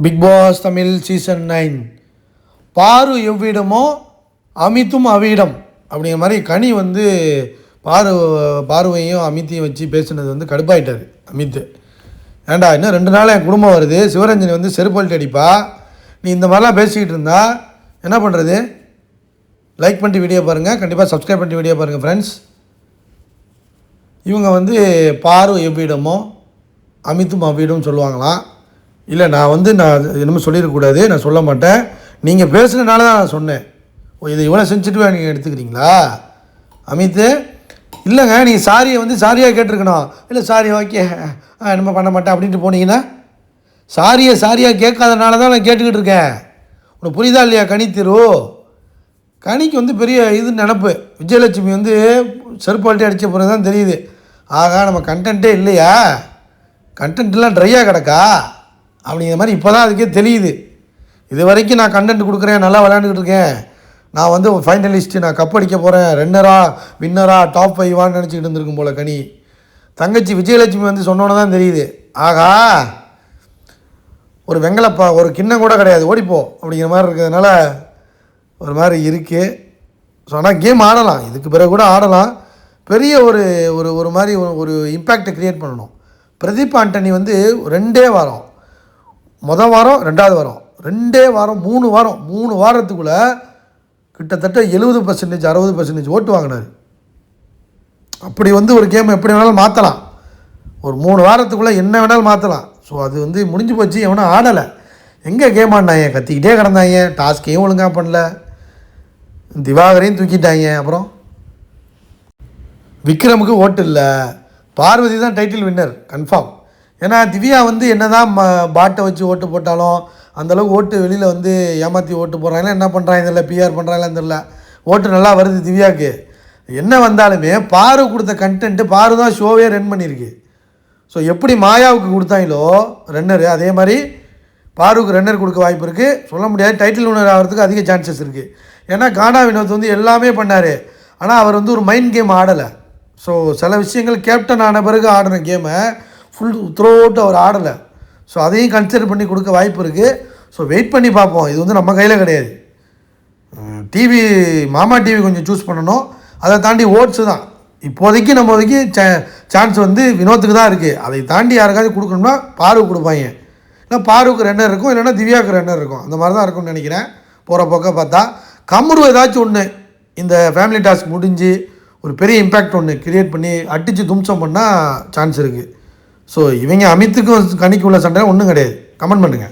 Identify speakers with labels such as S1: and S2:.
S1: Big pass Tamil season 9 பாரு எவ்விடமோ அமித்தும் அவ்விடம் அப்படிங்கிற மாதிரி கனி வந்து பார்வையும் அமித்தையும் வச்சு பேசுனது வந்து கடுப்பாயிட்டார் அமித். ஏண்டா இன்னும் 2 நாள் என் குடும்பம் வருது, சிவரஞ்சனி வந்து செருப்பல்ட்டு அடிப்பா, நீ இந்த மாதிரிலாம் பேசிக்கிட்டு இருந்தா என்ன பண்ணுறது? லைக் பண்ணிட்டு வீடியோ பாருங்கள், கண்டிப்பாக சப்ஸ்கிரைப் பண்ணிட்டு வீடியோ பாருங்கள் ஃப்ரெண்ட்ஸ். இவங்க வந்து பாரு எவ்விடமோ அமித்தும் அவ்விடம் சொல்லுவாங்களாம். இல்லை நான் என்னமோ சொல்லிடக்கூடாது, நான் சொல்ல மாட்டேன், நீங்கள் பேசுனதுனால தான் நான் சொன்னேன். இதை இவ்வளோ சென்சிட்டிவாக நீங்கள் எடுத்துக்கிறீங்களா அமித்து? இல்லைங்க, நீங்கள் சாரியை வந்து சாரியாக கேட்டிருக்கணும். இல்லை சாரி ஓகே என்னமோ பண்ண மாட்டேன் அப்படின்ட்டு போனீங்கன்னா, சாரியாக கேட்காதனால தான் நான் கேட்டுக்கிட்டு இருக்கேன். உனக்கு புரியுதா இல்லையா? கனிக்கு வந்து பெரிய நினப்பு. விஜயலட்சுமி வந்து செருப்பால்ட்டி அடித்த பிறகு தான் தெரியுது, ஆகா நம்ம கண்டென்ட்டே இல்லையா, கண்டென்ட்லாம் ட்ரையாக கிடக்கா அப்படிங்கிற மாதிரி இப்போ தான் அதுக்கே தெரியுது. இது வரைக்கும் நான் கண்டென்ட் கொடுக்குறேன், நல்லா விளையாண்டுக்கிட்டு இருக்கேன், நான் வந்து ஃபைனலிஸ்ட்டு, நான் கப் அடிக்க போகிறேன், வின்னரா டாப் 5 நினச்சிக்கிட்டு இருந்திருக்கும் போல் கனி. தங்கச்சி விஜயலட்சுமி வந்து சொன்னோன்னு தான் தெரியுது, ஆகா ஒரு ஒரு கிண்ணம் கூட கிடையாது, ஓடிப்போ அப்படிங்கிற மாதிரி இருக்கிறதுனால ஒரு மாதிரி இருக்குது. ஸோ ஆனால் கேம் ஆடலாம், இதுக்கு பிறகு கூட ஆடலாம். பெரிய ஒரு மாதிரி ஒரு இம்பேக்டை க்ரியேட் பண்ணணும். பிரதீப் ஆண்டனி வந்து 2 வாரம், மொதல் வாரம் 2வது வாரம் 2 வாரம் 3 வாரத்துக்குள்ளே கிட்டத்தட்ட 70% 60% ஓட்டு வாங்கினார். அப்படி வந்து ஒரு கேம் எப்படி வேணாலும் மாற்றலாம், ஒரு 3 வாரத்துக்குள்ளே என்ன வேணாலும் மாற்றலாம். ஸோ அது வந்து முடிஞ்சு போச்சு. எவனும் ஆடலை, எங்கே கேம் ஆடினாங்க, கத்திக்கிட்டே கிடந்தாங்க, டாஸ்கையும் ஒழுங்காக பண்ணல, திவாகரையும் தூக்கிட்டாங்க. அப்புறம் விக்ரமுக்கு ஓட்டு இல்லை, பார்வதி தான் டைட்டில் வின்னர் கன்ஃபார்ம். ஏன்னா திவ்யா வந்து என்ன தான் பாட்டை வச்சு ஓட்டு போட்டாலும் அந்தளவுக்கு ஓட்டு வெளியில் வந்து ஏமாற்றி ஓட்டு போடுறாங்களா என்ன பண்ணுறாங்க தெரியல, பிஆர் பண்ணுறாங்களான்னு தெரில, ஓட்டு நல்லா வருது திவ்யாவுக்கு. என்ன வந்தாலுமே பாரு கொடுத்த கண்டென்ட்டு, பாரு தான் ஷோவே ரன் பண்ணியிருக்கு. ஸோ எப்படி மாயாவுக்கு கொடுத்தாங்களோ ரன்னரு, அதே மாதிரி பாருக்கு ரன்னர் கொடுக்க வாய்ப்பு இருக்குது. சொல்ல முடியாது, டைட்டில் வின்னர் ஆகிறதுக்கு அதிக சான்சஸ் இருக்குது. ஏன்னா கானா வினோத் வந்து எல்லாமே பண்ணார், ஆனால் அவர் வந்து ஒரு மைண்ட் கேம் ஆடலை. ஸோ சில விஷயங்கள் கேப்டன் ஆன பிறகு ஆடின கேமை ஃபுல் த்ரோஅவுட் அவர் ஆடலை. ஸோ அதையும் கன்சிடர் பண்ணி கொடுக்க வாய்ப்பு இருக்குது. ஸோ வெயிட் பண்ணி பார்ப்போம், இது வந்து நம்ம கையில் கிடையாது. மாமா டிவி கொஞ்சம் சூஸ் பண்ணணும், அதை தாண்டி ஓட்ஸு தான் இப்போதைக்கு சான்ஸ் வந்து வினோத்துக்கு தான் இருக்குது. அதை தாண்டி யாருக்காவது கொடுக்கணும்னா பாருக்கு கொடுப்பாங்க, இல்லை பாருக்கு ரன்னர் இருக்கும், இல்லைன்னா திவ்யாவுக்கு ரன்னர் இருக்கும், அந்த மாதிரி தான் இருக்கும்னு நினைக்கிறேன். போகிற போக்க பார்த்தா கம்ரு ஏதாச்சும் ஒன்று இந்த ஃபேமிலி டாஸ்க் முடிஞ்சு ஒரு பெரிய இம்பேக்ட் ஒன்று கிரியேட் பண்ணி அடித்து தும்சம் பண்ணால் சான்ஸ் இருக்குது. ஸோ இவங்க அமித்துக்கும் கனிக்கு உள்ள சண்டை ஒன்றும் கிடையாது. கமெண்ட் பண்ணுங்கள்.